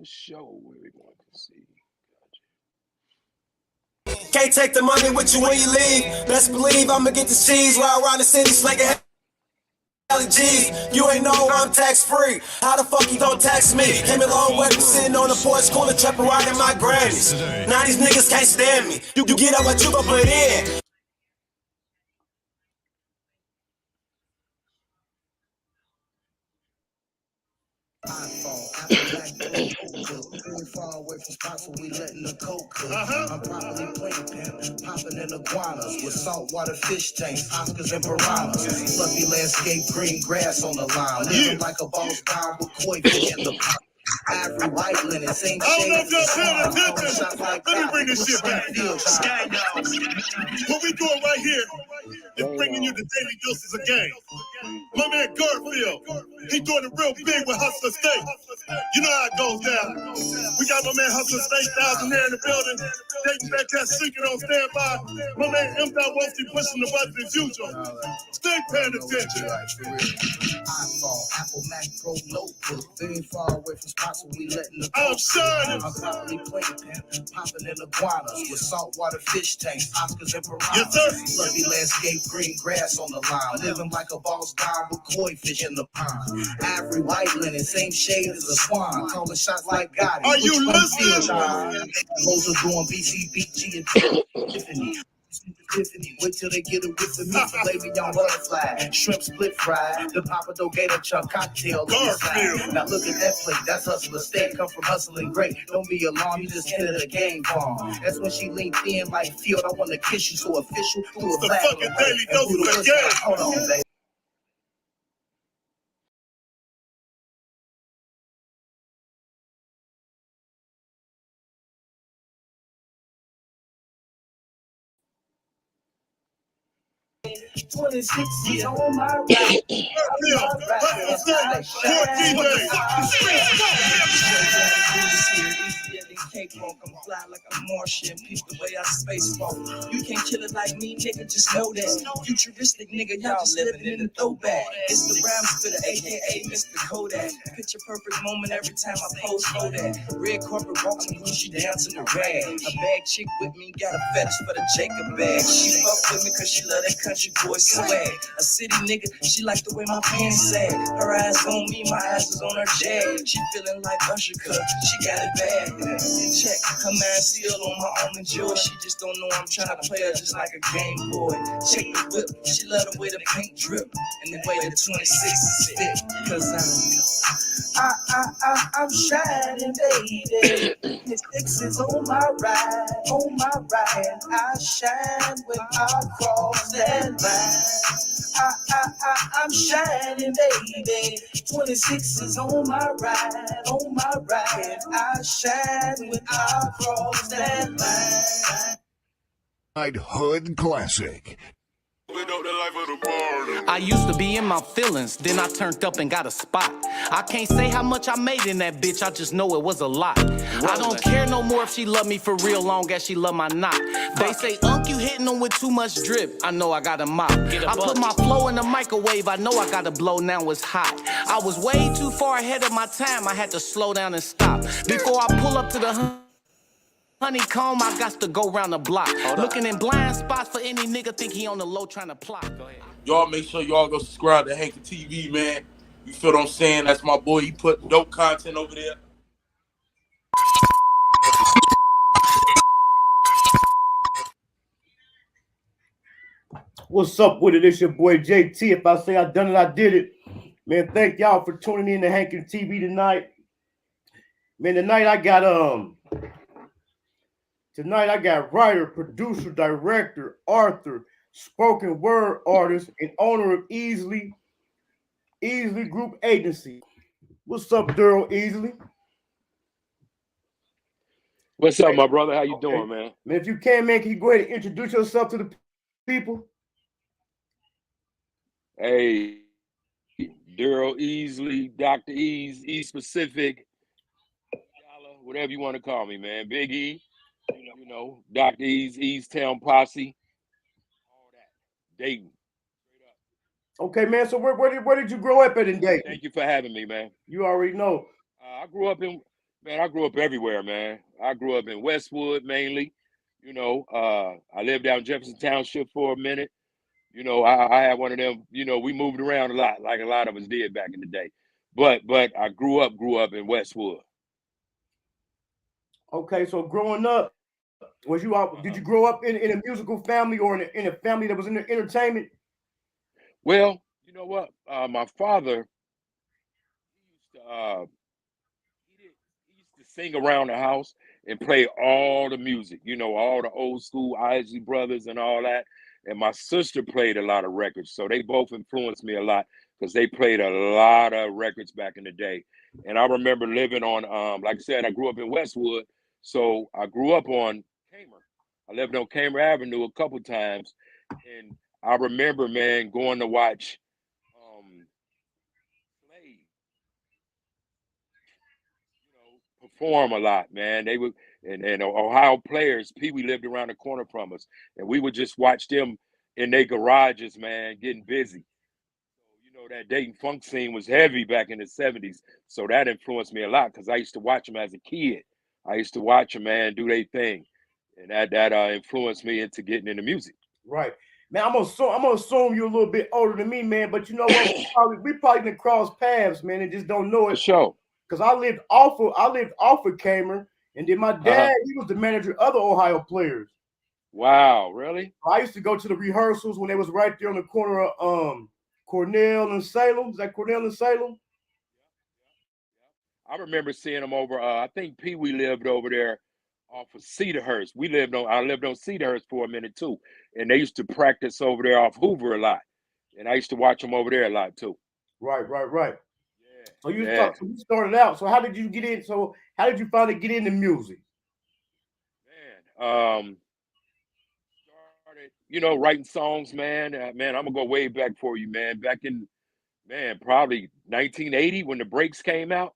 show where we going to see. Can't take the money with you when you leave. Best believe I'ma get the cheese while around the city slinging G's. You ain't know I'm tax free. How the fuck you don't tax me? Came a long way from sitting on the porch, cooler truck riding my grannies. Now these niggas can't stand me. You get up what you gon' put in. Very far away from spots where we letting the coke cook. I'm properly playing pimp, popping in iguanas with saltwater fish tanks, Oscars and piranhas. Fluffy landscape, green grass on the line. Living like a boss down with koi fish in the pot. Ivory white linen, same shade. I don't know if y'all paying attention. Let me bring this shit back. What we doing right here is bringing you the daily doses of game. My man Garfield, he doing it real big with Hustler State. You know how it goes down. We got my man Hustler State 1000 there in the building. Taking that cat sinking on standby. My man M. Wolfie pushing the button as usual. Stay paying attention. iPhone, Apple Mac Pro notebook. Very far away from spots where we letting the I'm shining. I'm properly playing pimp, popping in iguanas with saltwater fish tanks, Oscars and piranhas. Yes, sir. Fluffy landscape, green grass on the line. Living like a boss down with koi fish in the pond. Ivory white linen, same shade as a swan. Calling shots like God. Are you listening? Hoes are doing BCBG and Tiffany. Wait till they get a whiff of me, filet mignon butterfly, shrimp split fry, the Papado Gator chunk cocktail. Now look at that plate, that's Hustler State, come from hustling great. Don't be alarmed, you just entered a game farm. That's when she leaned in like Field, I want to kiss you, so official. Do a flag. Fucking daily dose of the game. Hold on, baby. $26 on my right. I'm fly like a Martian, peep the way I spacewalk. You can't kill it like me, nigga, just know that. Futuristic nigga, y'all just living in the throwback. It's the rhyme spitter, aka Mr. Kodak. Picture perfect moment every time I post for that. Red carpet walks and push you down to the rag. A bad chick with me got a fetish for the Jacob bag. She fuck with me cause she love that country boy swag. A city nigga, she like the way my pants sag. Her eyes on me, my eyes is on her jag. She feeling like Usher cut, she got it bad. Check, her man still on my almond joy. She just don't know I'm trying to play her just like a Game Boy. Check the whip, she love the way the paint drip and the way the 26 is fit. Cause I'm shining, baby. His six is on my ride, on my ride. And I shine when I cross that line. I'm shining, baby. 26 is on my ride, on my ride. And I shine when I cross that line. Hood Classic. I used to be in my feelings, then I turned up and got a spot. I can't say how much I made in that bitch, I just know it was a lot. I don't care no more if she love me for real, long as she love my knot. They say, Unc, you hitting them with too much drip. I know I got a mop. I put my flow in the microwave, I know I got to blow, now it's hot. I was way too far ahead of my time, I had to slow down and stop. Before I pull up to the honeycomb, I got to go round the block. Looking in blind spots for any nigga think he on the low trying to plot. Go ahead. Y'all make sure y'all go subscribe to Hankin TV, man. You feel what I'm saying? That's my boy. He put dope content over there. What's up with it? It's your boy JT. If I say I done it, I did it. Man, thank y'all for tuning in to Hankin TV tonight. Man, tonight I got writer, producer, director, author, spoken word artist, and owner of Easley Group Agency. What's up, Darryl Easley? What's up, my brother? How you doing, man? Man, if you can, man, can you go ahead and introduce yourself to the people? Hey, Darryl Easley, Dr. Ease, E Specific, whatever you want to call me, man. Big E, you know, Dr. Ease, East Town Posse, all that. Dayton. Okay, man. So where did you grow up at in Dayton? Thank you for having me, man. You already know. I grew up in Man, I grew up everywhere, man. I grew up in Westwood mainly. I lived down Jefferson Township for a minute. I had one of them. We moved around a lot, like a lot of us did back in the day. But I grew up in Westwood. Okay, so growing up, was you out? Did Uh-huh. you grow up in a musical family or in a family that was in the entertainment? Well, you know what? My father used to he used to sing around the house and play all the music, all the old school Isley Brothers and all that. And my sister played a lot of records, so they both influenced me a lot because they played a lot of records back in the day. And I remember living on, like I said, I grew up in Westwood, so I grew up on Kamer. I lived on Kamer Avenue a couple times, and I remember, man, going to watch plays perform a lot, man. They would, and Ohio players, Pee Wee lived around the corner from us, and we would just watch them in their garages, man, getting busy. That Dayton funk scene was heavy back in the 70s, so that influenced me a lot because I used to watch them as a kid. I used to watch them, man, do their thing, and that influenced me into getting into music. Right, man. I'm gonna assume you're a little bit older than me, man. But you know what? We probably been cross paths, man, and just don't know For it. sure. Because I lived off of Kamer, and then my Uh-huh. dad, he was the manager of other Ohio players. Wow, really? I used to go to the rehearsals when they was right there on the corner of Cornell and Salem. Is that Cornell and Salem? I remember seeing them over. I think Pee Wee lived over there off of Cedarhurst. I lived on Cedarhurst for a minute too, and they used to practice over there off Hoover a lot, and I used to watch them over there a lot too. Right, right, right. So you Yeah, start, so you started out. So how did you get in? So how did you finally get into music? man. Started, writing songs, man. Man, I'm gonna go way back for you, man. Back in, man, probably 1980 when the breaks came out.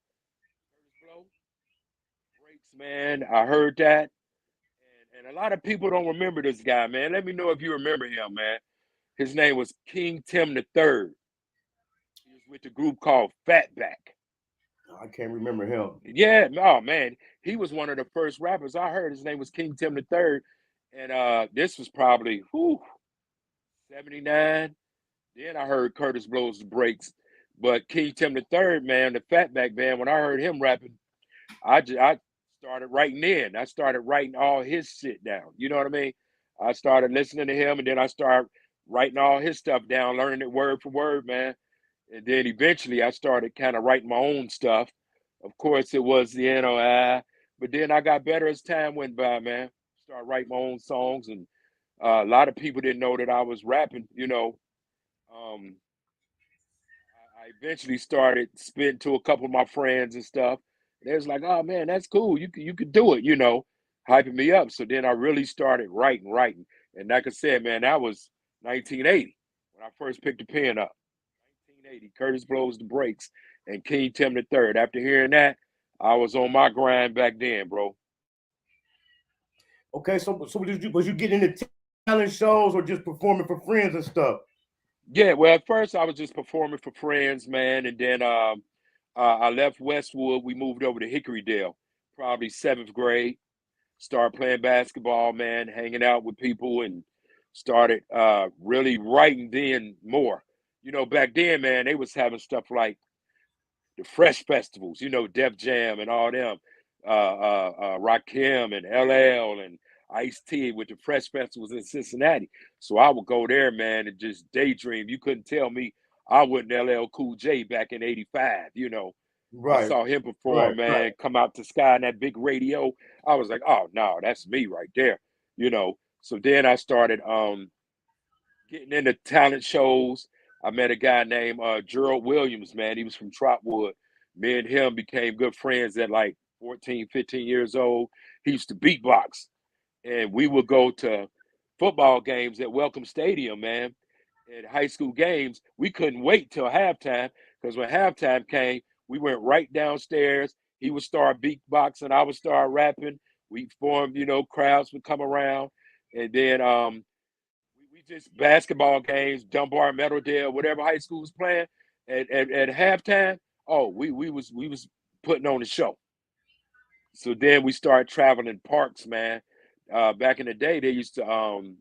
Breaks, man. I heard that. And a lot of people don't remember this guy, man. Let me know if you remember him, man. His name was King Tim the Third. He was with the group called Fatback. I can't remember him. Yeah, oh man, he was one of the first rappers I heard. His name was King Tim the Third, and this was probably 79. Then I heard Curtis Blows the Breaks, but King Tim the Third, man, the Fatback band. When I heard him rapping, I started writing in. I started writing all his shit down. You know what I mean? I started listening to him, and then I started writing all his stuff down, learning it word for word, man. And then eventually I started kind of writing my own stuff. Of course, it was but then I got better as time went by, man. Started writing my own songs, and a lot of people didn't know that I was rapping. Um, I eventually started spitting to a couple of my friends and stuff. They was like, "Oh man, that's cool. You could do it," hyping me up. So then I really started writing. And like I said, man, that was 1980 when I first picked the pen up. 1980, Curtis Blows the Breaks and King Tim the Third. After hearing that, I was on my grind back then, bro. Okay, so was you getting into talent shows or just performing for friends and stuff? Yeah, well, at first I was just performing for friends, man, and then I left Westwood. We moved over to Hickorydale, probably seventh grade. Started playing basketball, man, hanging out with people, and started really writing then more. Back then, man, they was having stuff like the Fresh Festivals, Def Jam and all them, Rakim and LL and Ice T with the Fresh Festivals in Cincinnati. So I would go there, man, and just daydream. You couldn't tell me I wasn't LL Cool J back in '85. I Right, saw him right, perform, right. man, come out to Sky in that big radio. I was like, oh no, that's me right there. So then I started getting into talent shows. I met a guy named Gerald Williams, man. He was from Trotwood. Me and him became good friends at like 14, 15 years old. He used to beatbox, and we would go to football games at Welcome Stadium, man. At high school games, we couldn't wait till halftime because when halftime came, we went right downstairs. He would start beatboxing, I would start rapping. We formed, crowds would come around, and then we just basketball games, Dunbar, Meadowdale, whatever high school was playing at halftime. Oh, we was putting on the show. So then we started traveling parks, man. Back in the day, they used to travel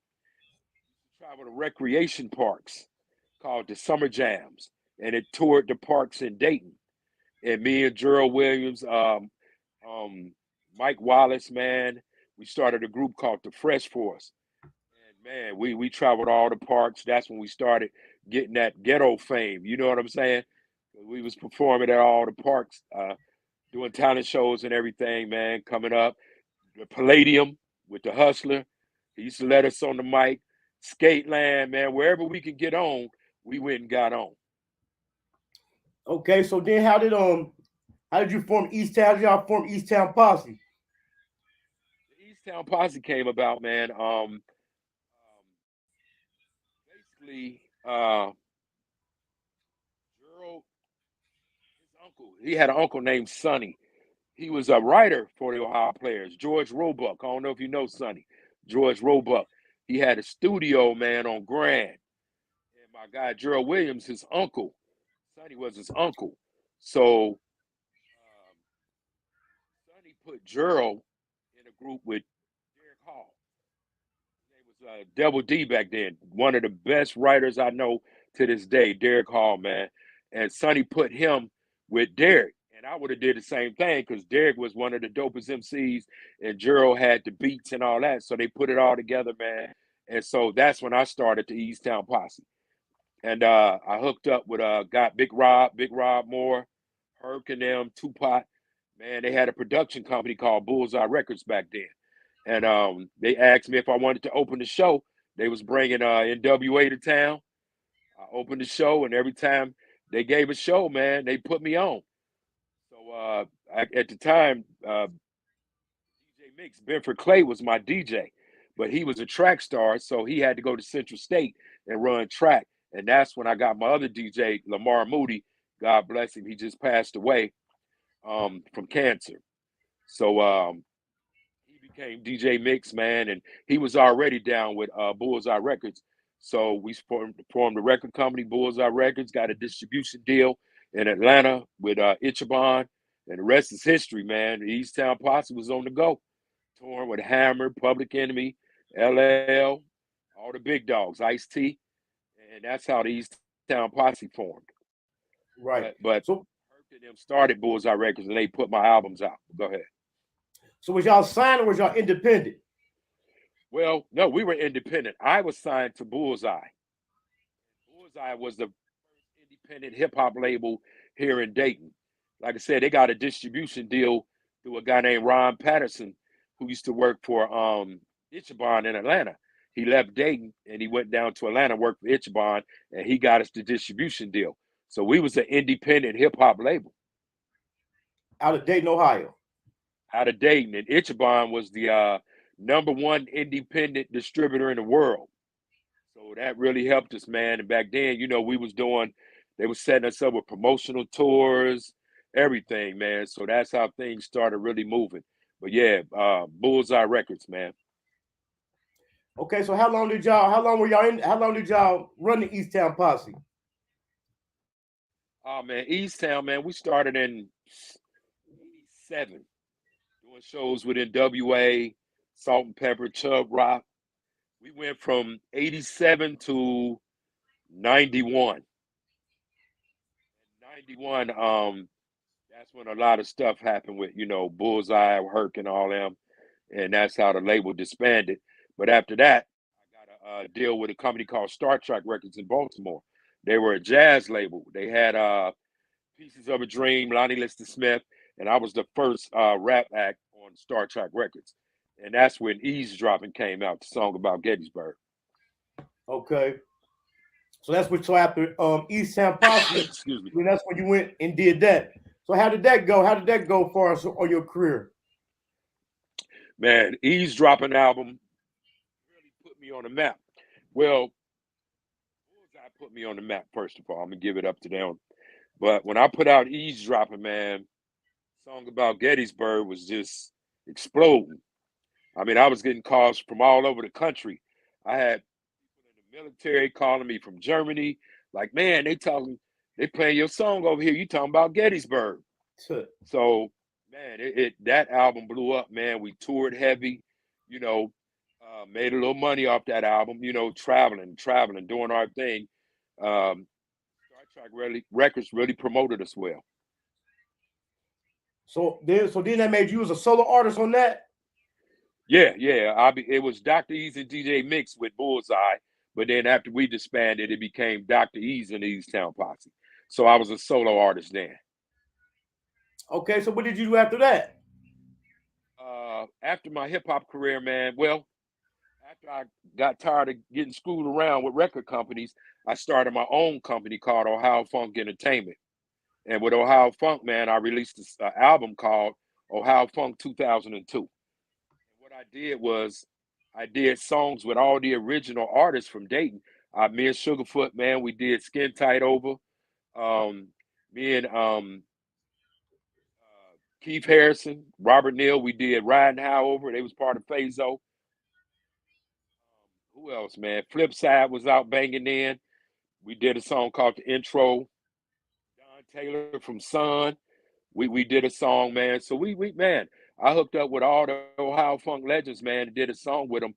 to recreation parks called the Summer Jams, and it toured the parks in Dayton. And me and Darryl Williams, um, Mike Wallace, man, we started a group called the Fresh Force. And man, we traveled all the parks. That's when we started getting that ghetto fame. You know what I'm saying? We was performing at all the parks, doing talent shows and everything, man, coming up. The Palladium with the Hustler. He used to let us on the mic. Skate Land, man, wherever we could get on, we went and got on. Okay, so then how did you form East Town? How did y'all form East Town Posse? The East Town Posse came about, man. Basically, Gerald, his uncle, he had an uncle named Sonny. He was a writer for the Ohio Players, George Roebuck. I don't know if you know Sonny. George Roebuck. He had a studio, man, on Grand. And my guy, Gerald Williams, his uncle, Sonny was his uncle. So Sonny put Gerald in a group with Derek Hall. His name was Double D back then. One of the best writers I know to this day, Derek Hall, man. And Sonny put him with Derek. And I would have did the same thing because Derek was one of the dopest MCs and Gerald had the beats and all that. So they put it all together, man. And so that's when I started the East Town Posse. And I hooked up with got Big Rob Moore, Herc and them, Tupac. Man, they had a production company called Bullseye Records back then. And they asked me if I wanted to open the show. They was bringing NWA to town. I opened the show, and every time they gave a show, man, they put me on. So at the time, DJ Mix, Benford Clay was my DJ, but he was a track star, so he had to go to Central State and run track. And that's when I got my other DJ, Lamar Moody. God bless him. He just passed away from cancer. So he became DJ Mix, man, and he was already down with Bullseye Records. So we formed a record company, Bullseye Records, got a distribution deal in Atlanta with Ichiban, and the rest is history, man. The East Town Posse was on the go, touring with Hammer, Public Enemy, LL, all the big dogs, Ice-T, and that's how the East Town Posse formed. Right. But so them started Bullseye Records, and they put my albums out. Go ahead. So was y'all signed or was y'all independent? Well, no, we were independent. I was signed to Bullseye. Bullseye was the first independent hip hop label here in Dayton. Like I said, they got a distribution deal through a guy named Ron Patterson, who used to work for Ichiban in Atlanta. He left Dayton and he went down to Atlanta, worked for Ichiban, and he got us the distribution deal. So we was an independent hip hop label. Out of Dayton, Ohio. Out of Dayton, and Ichiban was the #1 independent distributor in the world. So that really helped us, man. And back then, you know, they were setting us up with promotional tours, everything, man. So that's how things started really moving. But yeah, Bullseye Records, man. Okay, so how long did y'all run the East Town Posse? Oh man, East Town, man, we started in '87. Doing shows with NWA, Salt and Pepper, Chub Rock. We went from '87 to '91. 91, that's when a lot of stuff happened with, you know, Bullseye, Herc, and all them, and that's how the label disbanded. But after that, I got a deal with a company called Star Trek Records in Baltimore. They were a jazz label. They had Pieces of a Dream, Lonnie Liston Smith, and I was the first rap act on Star Trek Records. And that's when Eavesdropping came out, the song about Gettysburg. Okay. So that's what, so after East Town Posse, excuse me. I mean, that's when you went and did that. So how did that go? How did that go for us on your career? Man, Eavesdropping album really put me on the map. Well, Bullseye put me on the map, first of all. I'm going to give it up to them. But when I put out Eavesdropping, man, song about Gettysburg was just exploding. I mean, I was getting calls from all over the country. I had people in the military calling me from Germany, like, man, they playing your song over here. You talking about Gettysburg. So Man, that album blew up, man. We toured heavy, you know, made a little money off that album, traveling, doing our thing. Star Trek Records really promoted us well. So then that made you as a solo artist on that? Yeah. It was Dr. Ease and DJ Mix with Bullseye, but then after we disbanded, it became Dr. Ease and the East Town Posse. So I was a solo artist then. Okay, so what did you do after that? After my hip hop career, man, well, after I got tired of getting screwed around with record companies, I started my own company called Ohio Funk Entertainment. And with Ohio Funk, man, I released this album called Ohio Funk 2002. And what I did was I did songs with all the original artists from Dayton. Me and Sugarfoot, man, we did Skin Tight Over. Me and Keith Harrison, Robert Neal, we did Riding High Over. They was part of Phazo. Who else, man? Flipside was out banging in. We did a song called The Intro. Don Taylor from Sun. We did a song, man. So we man, I hooked up with all the Ohio Funk legends, man, and did a song with them.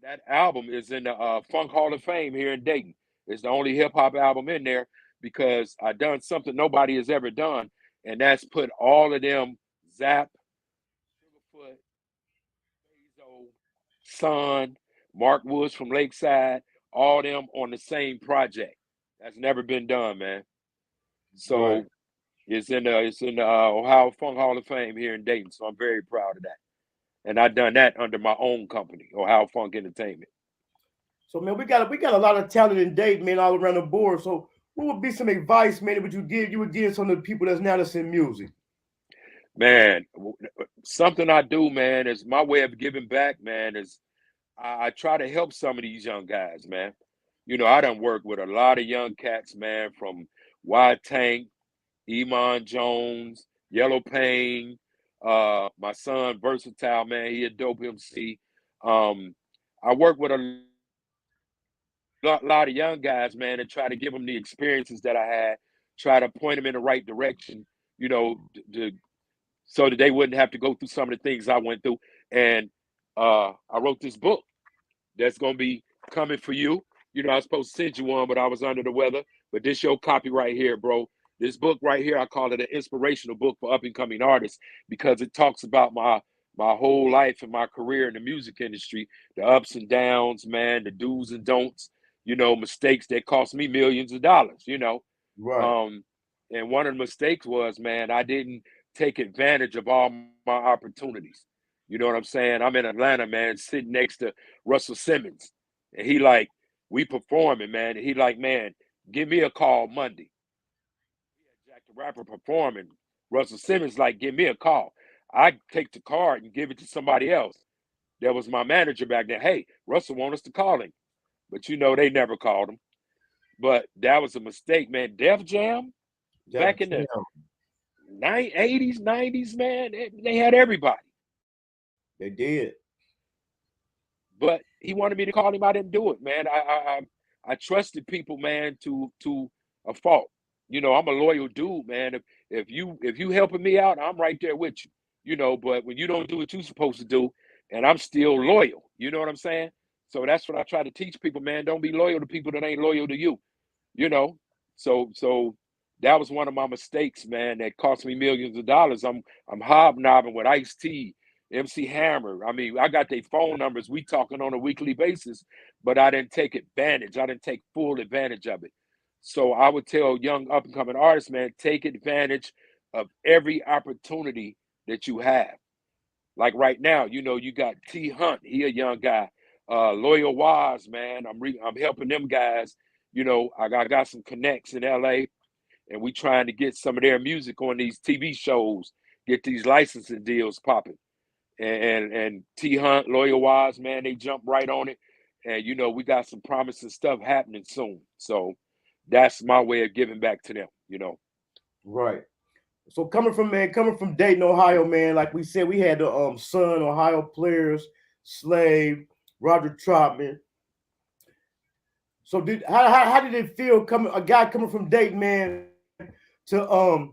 That album is in the Funk Hall of Fame here in Dayton. It's the only hip hop album in there because I done something nobody has ever done, and that's put all of them Zap, Sugarfoot, Phazo, Sun, Mark Woods from Lakeside, all them on the same project. That's never been done, man. So Right. it's in the Ohio Funk Hall of Fame here in Dayton. So I'm very proud of that. And I done that under my own company, Ohio Funk Entertainment. So man, we got a lot of talent in Dayton, man, all around the board. So what would be some advice, man, that you would give some of the people that's now that's in music? Man, something I do, man, is my way of giving back, man, is I try to help some of these young guys, man. I done worked with a lot of young cats, man, from Y Tank, Iman Jones, Yellow Pain, my son Versatile, man, he a dope MC. I work with a lot of young guys, man, and try to give them the experiences that I had, try to point them in the right direction, so that they wouldn't have to go through some of the things I went through. And I wrote this book that's gonna be coming for you. I was supposed to send you one, but I was under the weather. But this your copy right here, bro. This book right here, I call it an inspirational book for up and coming artists because it talks about my whole life and my career in the music industry, the ups and downs, man, the do's and don'ts, mistakes that cost me millions of dollars, Right. And one of the mistakes was, man, I didn't take advantage of all my opportunities. You know what I'm saying? I'm in Atlanta, man, sitting next to Russell Simmons. And he like, we performing, man. And he like, man, give me a call Monday. Jack the Rapper performing. Russell Simmons like, give me a call. I take the card and give it to somebody else. That was my manager back then. Hey, Russell want us to call him. But they never called him. But that was a mistake, man. Def Jam, back in the 80s, 90s, man, they had everybody. They did. But he wanted me to call him. I didn't do it, man. I trusted people, man, to a fault. I'm a loyal dude, man. If you helping me out, I'm right there with you. But when you don't do what you're supposed to do, and I'm still loyal, you know what I'm saying? So that's what I try to teach people, man. Don't be loyal to people that ain't loyal to you. So that was one of my mistakes, man, that cost me millions of dollars. I'm hobnobbing with Ice-T, MC Hammer. I mean, I got their phone numbers. We talking on a weekly basis, but I didn't take advantage. I didn't take full advantage of it. So I would tell young up and coming artists, man, take advantage of every opportunity that you have. Like right now, you got T Hunt. He a young guy. Loyal Wise, man. I'm helping them guys. I got some connects in LA, and we trying to get some of their music on these TV shows, get these licensing deals popping. And T Hunt, Loyal Wise, man, they jump right on it. And we got some promising stuff happening soon. So that's my way of giving back to them, Right. So coming from Dayton, Ohio, man, like we said, we had the Sun, Ohio Players, Slave, Roger Troutman. So how did it feel a guy coming from Dayton, man, to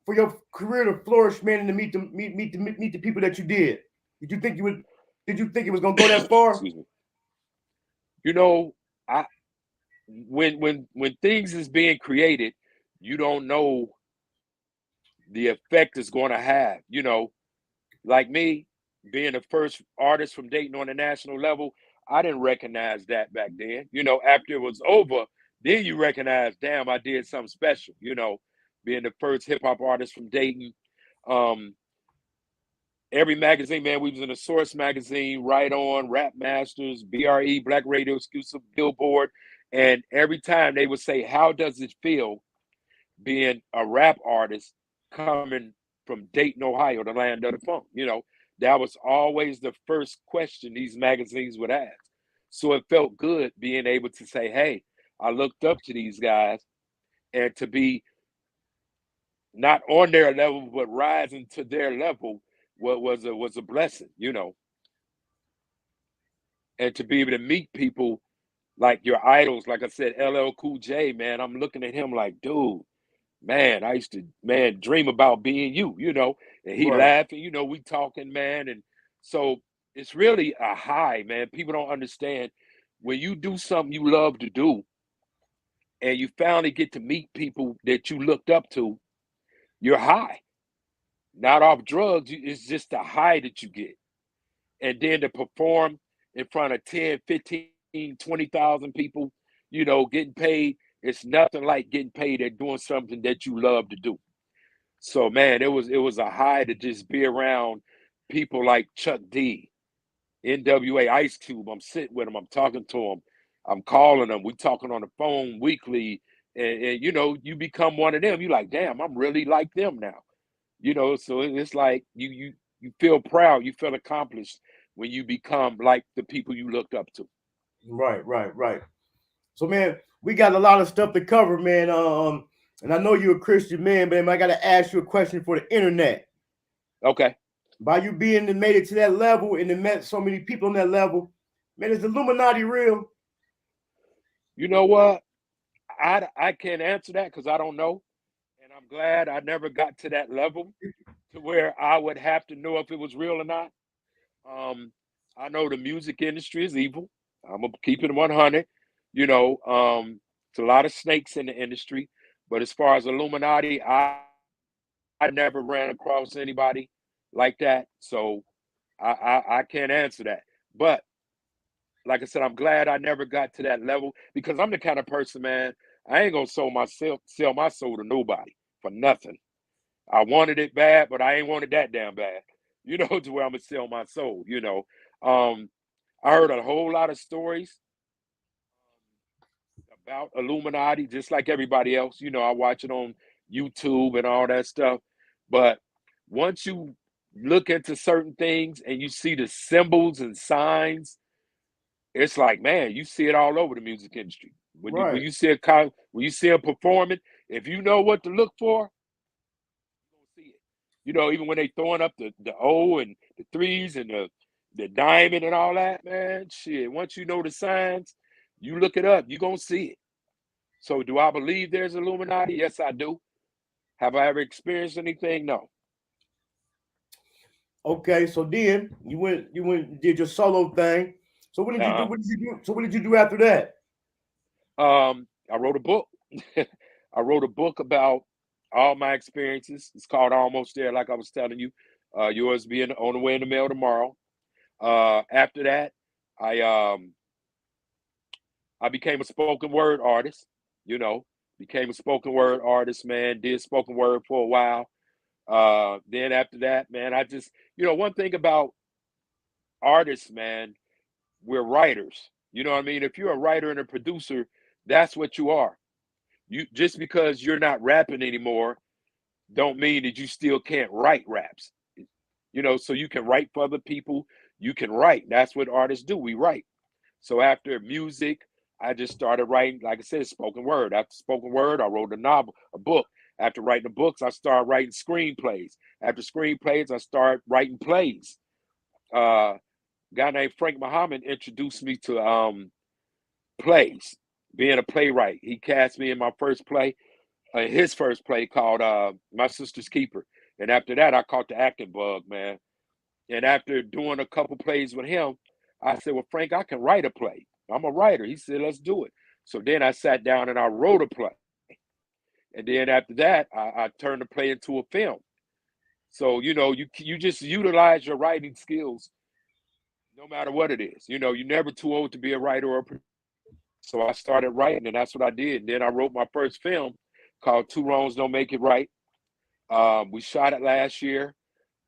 for your career to flourish, man, and to meet the people that you did? Did you think it was gonna go that far? Excuse me. You know, I when things is being created, you don't know the effect it's going to have. You know, like me being the first artist from Dayton on the national level, I didn't recognize that back then. You know, after it was over, then you recognize, damn, I did something special. You know, being the first hip hop artist from Dayton. Um, every magazine, man, we was in the Source magazine, Right On, Rap Masters, BRE, Black Radio Exclusive, Billboard, and every time they would say, "How does it feel being a rap artist coming from Dayton, Ohio, the land of the funk?" You know, that was always the first question these magazines would ask. So it felt good being able to say, "Hey, I looked up to these guys," and to be not on their level but rising to their level was a blessing, you know. And to be able to meet people like your idols, like I said, LL Cool J, man, I'm looking at him like, dude, man, I used to, man, dream about being you, you know. And he Right. laughing, you know, we talking, man. And so it's really a high, man. People don't understand when you do something you love to do and you finally get to meet people that you looked up to, you're high. Not off drugs, it's just the high that you get. And then to perform in front of 10, 15, 20,000 people, you know, getting paid, it's nothing like getting paid at doing something that you love to do. So man, it was a high to just be around people like Chuck D, NWA, Ice Cube. I'm sitting with them, I'm talking to them, I'm calling them, we talking on the phone weekly, and you know, you become one of them. You like, damn, I'm really like them now. You know, so it's like you feel proud, you feel accomplished when you become like the people you looked up to. Right. So, man, we got a lot of stuff to cover, man. And I know you're a Christian man, but I got to ask you a question for the internet. Okay. By you being and made it to that level and then met so many people on that level, man, is Illuminati real? You know what? I can't answer that because I don't know. And I'm glad I never got to that level to where I would have to know if it was real or not. Um, I know the music industry is evil. I'm gonna keep it 100. You know, it's a lot of snakes in the industry. But as far as Illuminati, I never ran across anybody like that. So I can't answer that. But like I said, I'm glad I never got to that level because I'm the kind of person, man, I ain't gonna sell my soul to nobody for nothing. I wanted it bad, but I ain't wanted that damn bad, you know, to where I'm gonna sell my soul, you know. Um, I heard a whole lot of stories about Illuminati, just like everybody else. You know, I watch it on YouTube and all that stuff. But once you look into certain things and you see the symbols and signs, it's like, man, you see it all over the music industry. When Right. you see when you see them performing, if you know what to look for, you don't see it. You know, even when they throwing up the O and the threes and the diamond and all that, man, shit. Once you know the signs, you look it up, you gonna see it. So do I believe there's Illuminati? Yes, I do. Have I ever experienced anything? No. Okay, so then you went did your solo thing. So what did you do? Uh-huh. What did you do? So what did you do after that? I wrote a book. I wrote a book about all my experiences. It's called Almost There, like I was telling you. Yours being on the way in the mail tomorrow. After that, I um I became a spoken word artist, you know, became a spoken word artist, man, did spoken word for a while. Then after that, man, I just, you know, one thing about artists, man, we're writers. You know what I mean? If you're a writer and a producer, that's what you are. You just because you're not rapping anymore, don't mean that you still can't write raps. You know, so you can write for other people. You can write. That's what artists do. We write. So after music, I just started writing, like I said, spoken word. After spoken word, I wrote a novel, a book. After writing the books, I started writing screenplays. After screenplays, I started writing plays. A guy named Frank Muhammad introduced me to plays, being a playwright. He cast me in my first play. his first play called My Sister's Keeper. And after that, I caught the acting bug, man. And after doing a couple plays with him, I said, well, Frank, I can write a play. I'm a writer. He said, let's do it. So then I sat down and I wrote a play. And then after that, I turned the play into a film. So, you just utilize your writing skills no matter what it is. You're never too old to be a writer or a producer. So I started writing, and that's what I did. And then I wrote my first film called Two Wrongs Don't Make It Right. We shot it last year.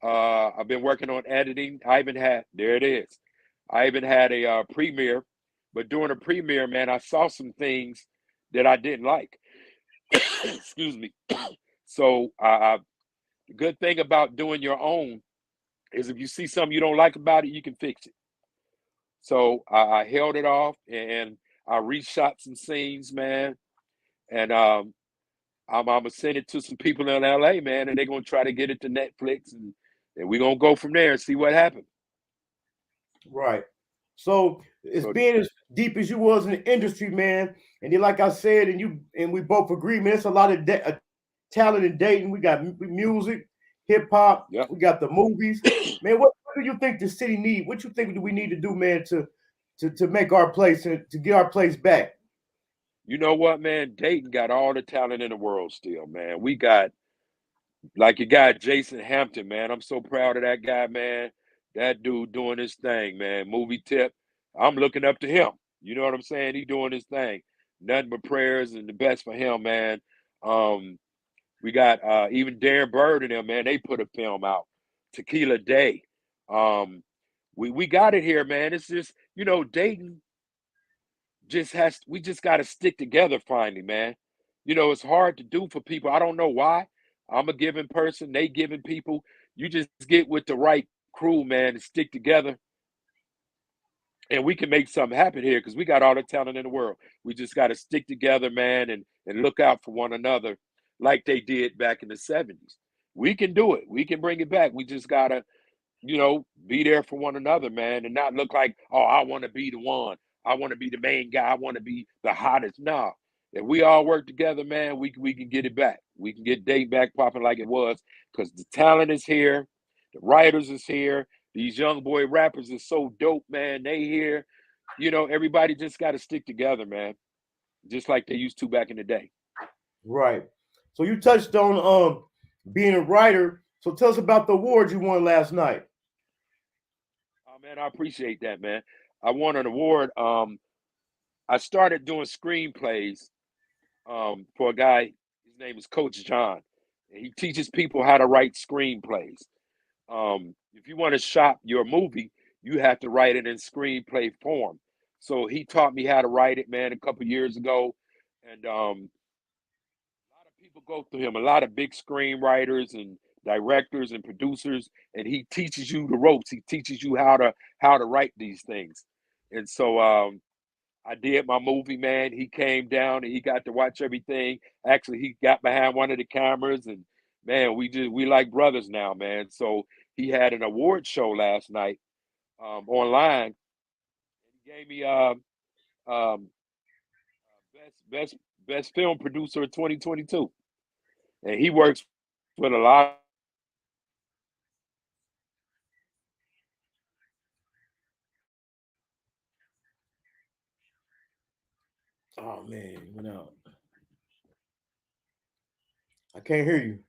I've been working on editing. There it is. I even had a premiere, but during the premiere, man, I saw some things that I didn't like. Excuse me. So the good thing about doing your own is if you see something you don't like about it, you can fix it. So I held it off and I reshot some scenes, man. And I'm gonna send it to some people in LA, man, and they're gonna try to get it to Netflix, and we're gonna go from there and see what happens. Right. So it's being as deep as you was in the industry, man. And then, like I said, and we both agree, man, it's a lot of talent in Dayton. We got music, hip hop, Yep. we got the movies. Man, what do you think the city need? What you think do we need to do, man, to make our place and to get our place back? You know what, man? Dayton got all the talent in the world still, man. We got like your guy Jason Hampton, man. I'm so proud of that guy, man. That dude doing his thing, man. Movie tip. I'm looking up to him. You know what I'm saying? He doing his thing. Nothing but prayers and the best for him, man. We got even Darren Bird and them, man. They put a film out, Tequila Day. We got it here, man. It's just, Dayton we just got to stick together finally, man. It's hard to do for people. I don't know why. I'm a giving person, they giving people. You just get with the right crew, man, and stick together. And we can make something happen here because we got all the talent in the world. We just got to stick together, man, and look out for one another like they did back in the 70s. We can do it. We can bring it back. We just got to, be there for one another, man, and not look like, oh, I want to be the one. I want to be the main guy. I want to be the hottest. No. If we all work together, man, we can get it back. We can get Dayton back popping like it was because the talent is here. The writers is here. These young boy rappers are so dope, man. They here. Everybody just got to stick together, man, just like they used to back in the day. Right. So you touched on being a writer. So tell us about the award you won last night. Oh, man, I appreciate that, man. I won an award. I started doing screenplays for a guy. His name is Coach John. And he teaches people how to write screenplays. If you want to shop your movie, you have to write it in screenplay form. So he taught me how to write it, man, a couple years ago. And a lot of people go through him, a lot of big screenwriters and directors and producers, and he teaches you the ropes. He teaches you how to write these things. And so I did my movie, man. He came down and he got to watch everything. Actually, he got behind one of the cameras, and man, we like brothers now, man. So he had an award show last night online. He gave me um, best film producer of 2022, and he works with a lot. Oh man, you went out. I can't hear you.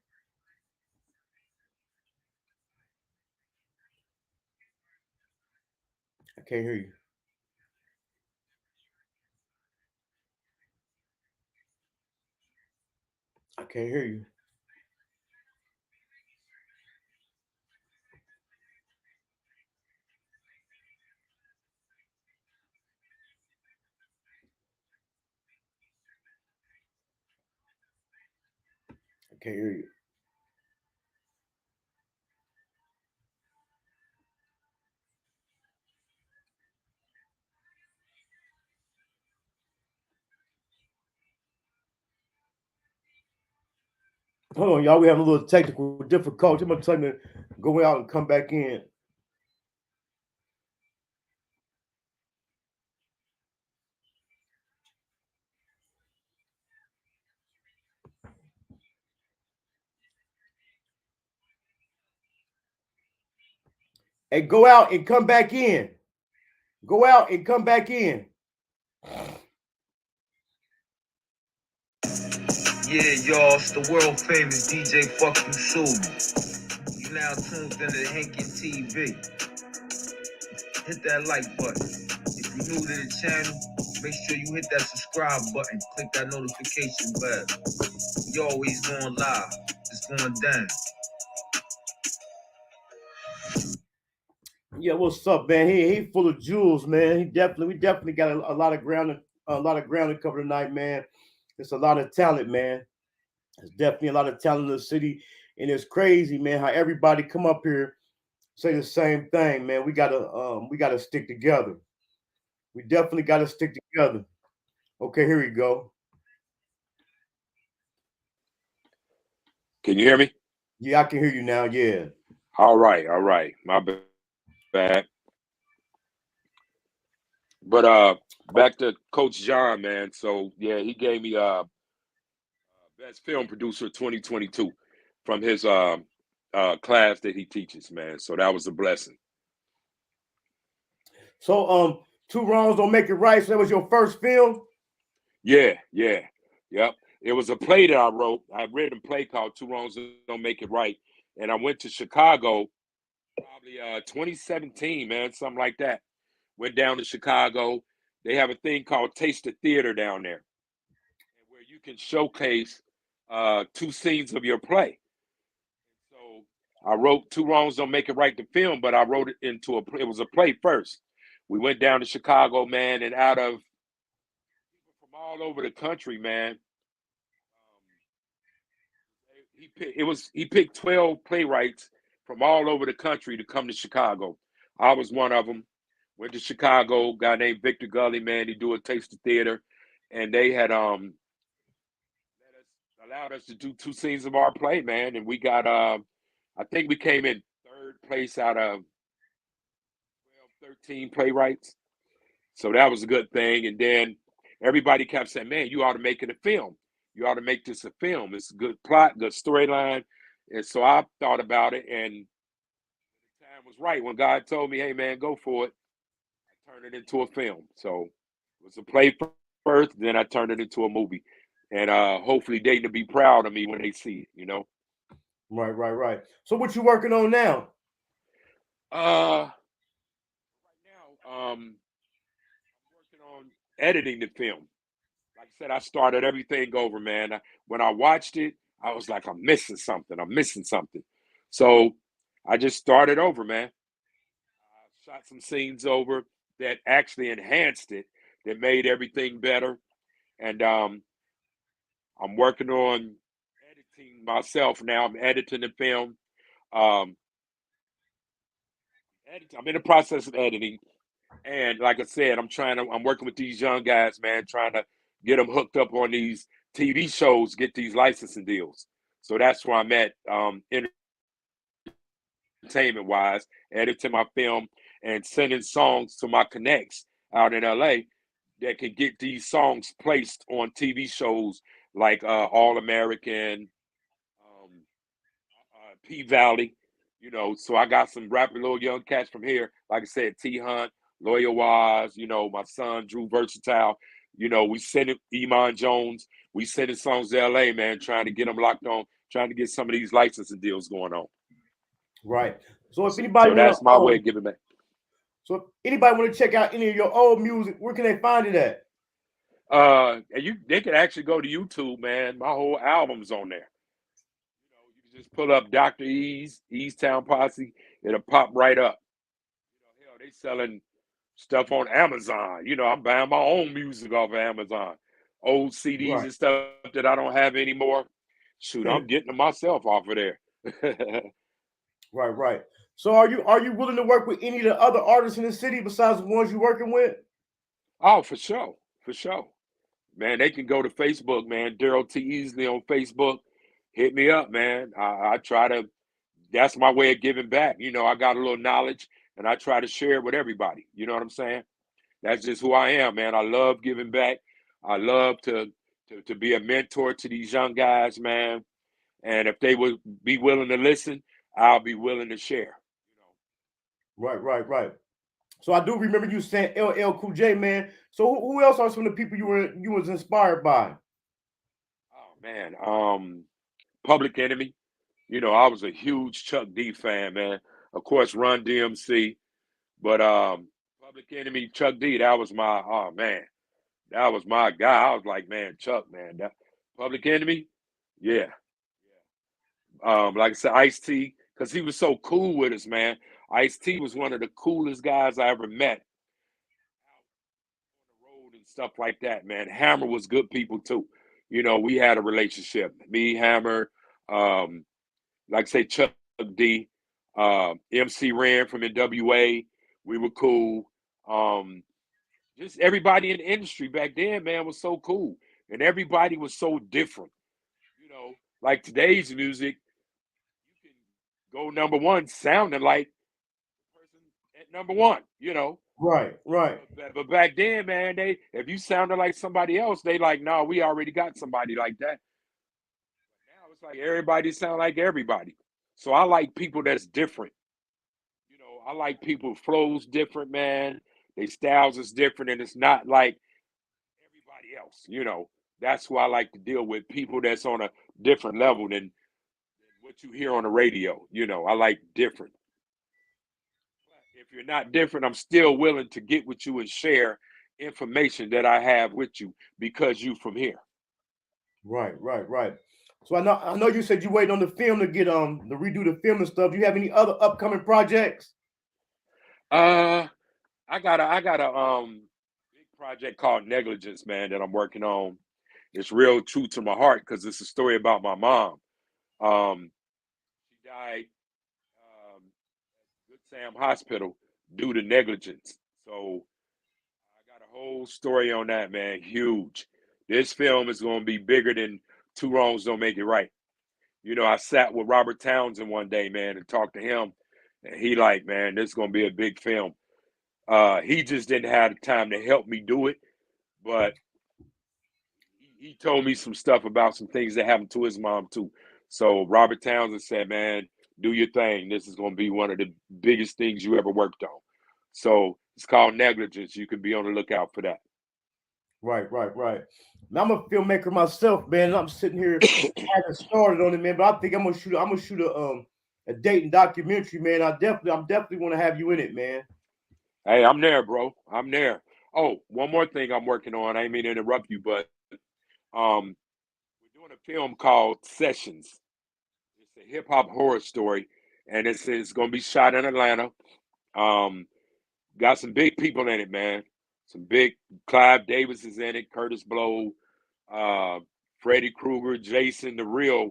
I can't hear you. I can't hear you. I can't hear you. Hold on, y'all. We have a little technical difficulty. I'm gonna tell you to go out and come back in. Hey, go out and come back in. Go out and come back in. Yeah, y'all, it's the world famous DJ Fuck You Soul. You now tuned into Hankin TV. Hit that like button. If you're new to the channel, make sure you hit that subscribe button. Click that notification bell. You always going live. It's going down. Yeah, what's up, man? He full of jewels, man. We definitely got a lot of ground to cover tonight, man. There's a lot of talent, man. There's definitely a lot of talent in the city, and it's crazy, man, how everybody come up here say the same thing, man. We gotta stick together. We definitely gotta stick together. Okay, here we go. Can you hear me? Yeah, I can hear you now. Yeah. All right. My bad. But back to Coach John, man. So yeah, he gave me best film producer 2022 from his class that he teaches, man. So that was a blessing. So Two Wrongs Don't Make It Right. So that was your first film? Yeah. Yep. It was a play that I wrote. I read a play called Two Wrongs Don't Make It Right. And I went to Chicago probably 2017, man, something like that. Went down to Chicago. They have a thing called Taste of Theater down there, where you can showcase 2 scenes of your play. So I wrote Two Wrongs Don't Make It Right, the film, but I wrote it into it was a play first. We went down to Chicago, man, and out of people from all over the country, man, he picked 12 playwrights from all over the country to come to Chicago. I was one of them. Went to Chicago, guy named Victor Gully, man, he do a Taste of Theater, and they had allowed us to do 2 scenes of our play, man, and we got I think we came in 3rd place out of 12, 13 playwrights. So that was a good thing. And then everybody kept saying, man, you ought to make it a film. You ought to make this a film. It's a good plot, good storyline. And so I thought about it, and the time was right. When God told me, hey, man, go for it, I turned it into a film. So it was a play first, then I turned it into a movie. And hopefully they can be proud of me when they see it, you know? Right. So what you working on now? Right now, I'm working on editing the film. Like I said, I started everything over, man. When I watched it, I was like, I'm missing something. So I just started over, man. I shot some scenes over that actually enhanced it, that made everything better. And I'm working on editing myself now. I'm editing the film. Um, I'm in the process of editing. And like I said, I'm working with these young guys, man, trying to get them hooked up on these TV shows, get these licensing deals. So that's where I'm at, entertainment wise, editing my film and sending songs to my connects out in LA that can get these songs placed on TV shows like All American, P Valley, you know. So I got some rapping little young cats from here, like I said, T Hunt, Lawyer Wise, you know, my son Drew Versatile. You know, we sent it, Iman Jones. We sending songs to LA, man, trying to get them locked on, trying to get some of these licensing deals going on. Right. So if anybody that's my way of giving back. So if anybody want to check out any of your old music, where can they find it at? And they can actually go to YouTube, man. My whole album's on there. You know, you can just pull up Dr. Ease, Town Posse, it'll pop right up. You know, hell, they selling stuff on Amazon. You know, I'm buying my own music off of Amazon. Old CDs and stuff that I don't have anymore. Shoot, I'm getting them myself off of there. Right. So are you willing to work with any of the other artists in the city besides the ones you're working with? Oh, for sure. Man, they can go to Facebook, man. Darryl T. Easley on Facebook. Hit me up, man. I try to, that's my way of giving back. You know, I got a little knowledge and I try to share it with everybody. You know what I'm saying? That's just who I am, man. I love giving back. I love to be a mentor to these young guys, man. And if they would be willing to listen, I'll be willing to share. Right. So I do remember you saying LL Cool J, man. So who else are some of the people you was inspired by? Oh man, Public Enemy. You know, I was a huge Chuck D fan, man. Of course, Run DMC, but Public Enemy, Chuck D. That was my oh man, that was my guy. I was like, man, Chuck, man, that Public Enemy, yeah. Like I said, Ice T, because he was so cool with us, man. Ice T was one of the coolest guys I ever met on the road and stuff like that, man. Hammer was good people too. You know, we had a relationship. Me, Hammer, um, like I say, Chuck D, MC Ran from NWA. We were cool. Um, just everybody in the industry back then, man, was so cool. And everybody was so different. You know, like today's music, you can go number one sounding like the person at number one, you know. Right. But back then, man, they if you sounded like somebody else, they like, no, we already got somebody like that. Now it's like everybody sound like everybody. So I like people that's different. You know, I like people flows different, man. They styles is different, and it's not like everybody else. You know, that's who I like to deal with. People that's on a different level than what you hear on the radio. You know, I like different. If you're not different, I'm still willing to get with you and share information that I have with you because you from here. Right. So I know you said you waiting on the film to get to redo the film and stuff. Do you have any other upcoming projects? Uh, I got a big project called Negligence, man, that I'm working on. It's real true to my heart because it's a story about my mom. Um, she died Good Sam Hospital due to negligence. So I got a whole story on that, man. Huge. This film is going to be bigger than Two Wrongs Don't Make It Right. You know, I sat with Robert Townsend one day, man, and talked to him, and he like, man, this is going to be a big film. He just didn't have the time to help me do it, but he told me some stuff about some things that happened to his mom too. So Robert Townsend said, "Man, do your thing. This is going to be one of the biggest things you ever worked on." So it's called Negligence. You can be on the lookout for that. Right. Now I'm a filmmaker myself, man. And I'm sitting here, I haven't started on it, man. But I think I'm gonna shoot a dating documentary, man. I'm definitely want to have you in it, man. Hey, I'm there, bro. I'm there. Oh, one more thing I'm working on. I didn't mean to interrupt you, but um, we're doing a film called Sessions. It's a hip hop horror story, and it's going to be shot in Atlanta. Um, got some big people in it, man. Some big Clive Davis is in it, Curtis Blow, uh, Freddy Krueger, Jason, the real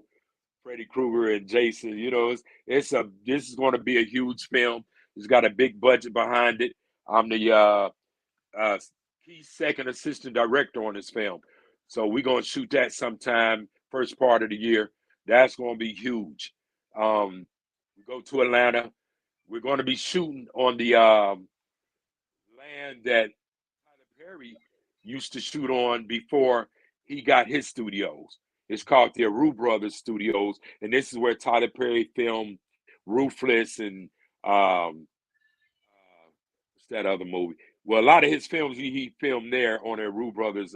Freddy Krueger and Jason. You know, this is going to be a huge film. It's got a big budget behind it. I'm the uh, key second assistant director on this film, so we're going to shoot that sometime first part of the year. That's going to be huge. We go to Atlanta. We're going to be shooting on the land that Tyler Perry used to shoot on before he got his studios. It's called the Aru Brothers Studios, and this is where Tyler Perry filmed Ruthless and what's that other movie? Well, a lot of his films he filmed there on the Aru Brothers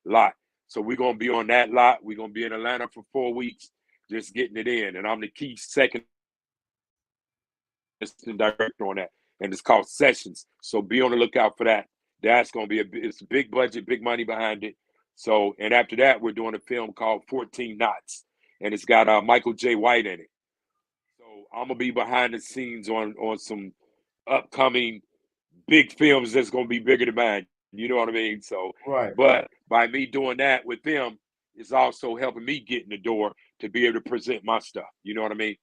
lot. So we're gonna be on that lot. We're gonna be in Atlanta for 4 weeks, just getting it in, and I'm the key second assistant director on that, and it's called Sessions. So be on the lookout for that. That's gonna be it's a big budget, big money behind it. So, and after that, we're doing a film called 14 Knots, and it's got Michael J. White in it. So I'm gonna be behind the scenes on some upcoming big films that's gonna be bigger than mine. You know what I mean? So, Right. but by me doing that with them, it's also helping me get in the door to be able to present my stuff. You know what I mean?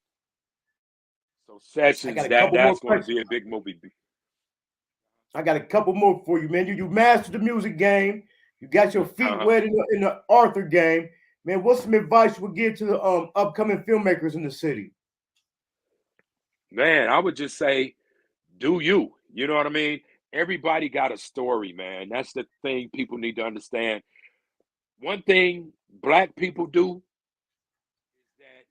So I got Sessions, a couple more that's going to questions. be a big movie. I got a couple more for you, man. You mastered the music game. You got your feet Uh-huh. wet in the Arthur game, man. What's some advice you would give to the upcoming filmmakers in the city? Man, I would just say, do you? You know what I mean? Everybody got a story, man. That's the thing people need to understand. One thing black people do is that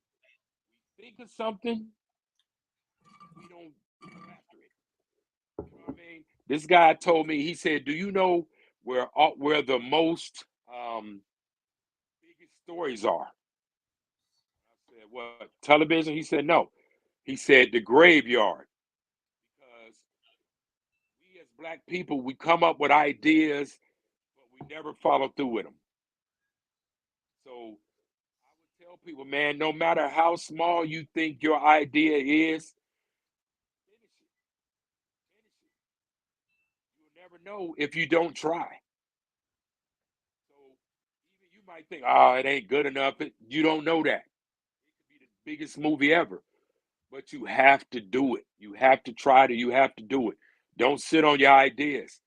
we think of something, we don't go after it. This guy told me, he said, do you know where the most biggest stories are? I said, what, television? He said, no. He said, the graveyard. Because we as black people, we come up with ideas, but we never follow through with them. So I would tell people, man, no matter how small you think your idea is, finish it. You'll never know if you don't try. So even you might think, oh, it ain't good enough. You don't know that. It could be the biggest movie ever, but you have to do it. You have to try it. You have to do it. Don't sit on your ideas.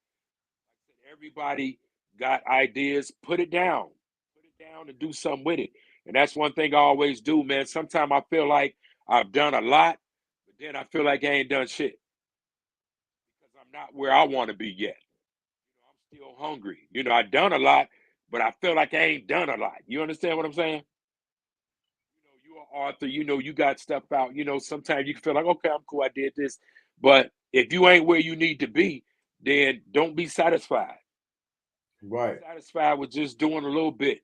Everybody got ideas. Put it down. Put it down and do something with it. And that's one thing I always do, man. Sometimes I feel like I've done a lot, but then I feel like I ain't done shit because I'm not where I want to be yet. I'm still hungry. I've done a lot, but I feel like I ain't done a lot. You understand what I'm saying? You're an author. You got stuff out. Sometimes you can feel like, okay, I'm cool. I did this. But if you ain't where you need to be, then don't be satisfied. Right. Be satisfied with just doing a little bit.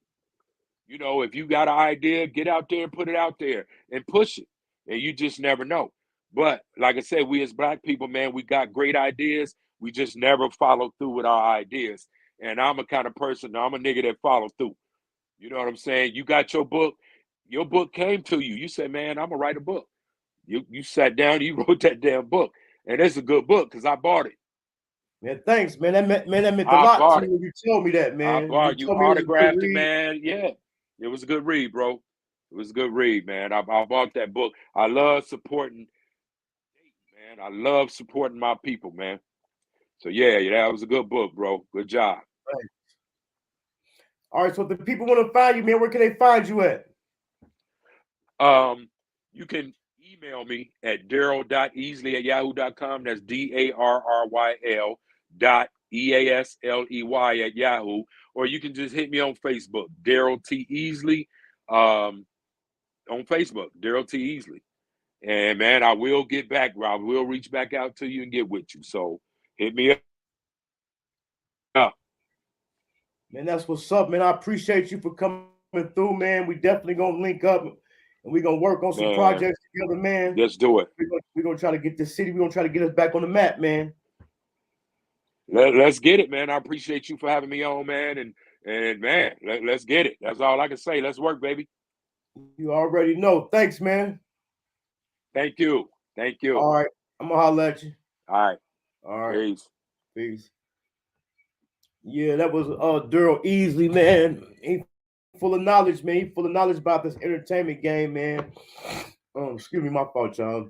If you got an idea, get out there and put it out there and push it. And you just never know. But like I said, we as black people, man, we got great ideas. We just never follow through with our ideas. And I'm a kind of person, I'm a nigga that follow through. You know what I'm saying? You got your book came to you. You said, man, I'm gonna write a book. You sat down, you wrote that damn book. And it's a good book because I bought it. Man, thanks, man. That meant a lot to me when you told me that, man. I bought you autographed it, man. Yeah. It was a good read, bro. It was a good read, man. I bought that book. I love supporting, man. I love supporting my people, man. So yeah, that was a good book, bro. Good job. Right. All right, so if the people want to find you, man, where can they find you at? You can email me at darryl.easley@yahoo.com. That's DARRYL.EASLEY@Yahoo. Or you can just hit me on Facebook, Darryl T. Easley. On Facebook, Darryl T. Easley. And man, I will get back. I will reach back out to you and get with you. So hit me up. Man, that's what's up, man. I appreciate you for coming through, man. We definitely gonna link up and we're gonna work on some projects together, man. Let's do it. We're gonna try to get this city, we're gonna try to get us back on the map, man. Let's get it, man. I appreciate you for having me on, man. And man, let's get it. That's all I can say. Let's work, baby. You already know. Thanks, man. Thank you. Thank you. All right. I'm gonna holler at you. All right. All right. Peace. Peace. Yeah, that was Darryl Easley, man. He full of knowledge, man. He full of knowledge about this entertainment game, man. Excuse me, my fault, y'all.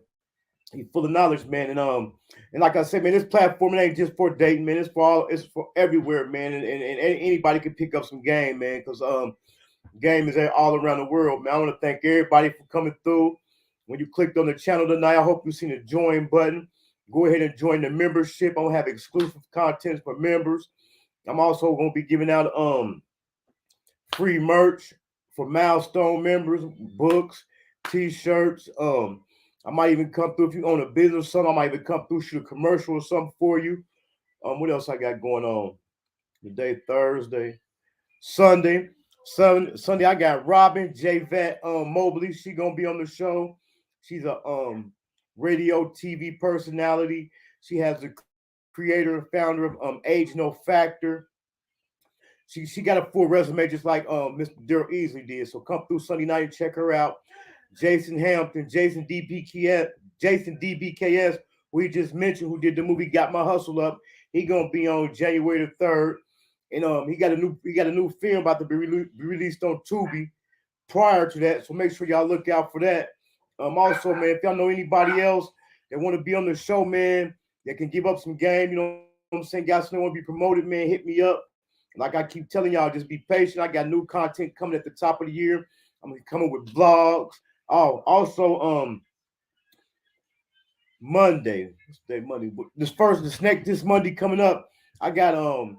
He full of knowledge, man. And like I said, man, this platform it ain't just for dating, man. It's for everywhere, man. And anybody can pick up some game, man, because game is all around the world, man. I want to thank everybody for coming through. When you clicked on the channel tonight, I hope you've seen the join button. Go ahead and join the membership. I'm gonna have exclusive content for members. I'm also gonna be giving out free merch for milestone members, books, t-shirts. I might even come through if you own a business or something. I might even come through, shoot a commercial or something for you. What else I got going on? Today, Thursday, Sunday, I got Robin J. Vet Mobley. She gonna be on the show. She's a radio TV personality. She has the creator and founder of Age No Factor. She got a full resume just like Mr. Darryl Easley did. So come through Sunday night and check her out. Jason Hampton, Jason DBKS, who he just mentioned, who did the movie Got My Hustle Up. He gonna be on January the 3rd. And he got a new film about to be released on Tubi prior to that. So make sure y'all look out for that. Also, man, if y'all know anybody else that want to be on the show, man, that can give up some game, you know what I'm saying? Guys, want to be promoted, man, hit me up. Like I keep telling y'all, just be patient. I got new content coming at the top of the year. I'm gonna be coming with vlogs. Oh, also, Monday. This Monday coming up, I got a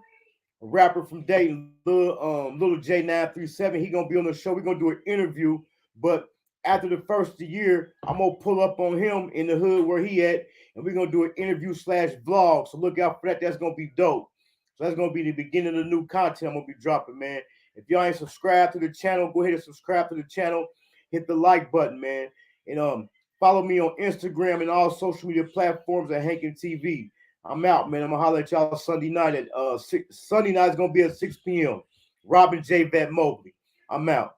rapper from Dayton, Little J937. He gonna be on the show. We're gonna do an interview, but after the first of the year, I'm gonna pull up on him in the hood where he at, and we're gonna do an interview / vlog. So look out for that. That's gonna be dope. So that's gonna be the beginning of the new content I'm gonna be dropping, man. If y'all ain't subscribed to the channel, go ahead and subscribe to the channel. Hit the like button, man. And follow me on Instagram and all social media platforms at Hankin TV. I'm out, man. I'm gonna holler at y'all Sunday night at Sunday night is gonna be at 6 p.m. Robin J. Vet Mobley. I'm out.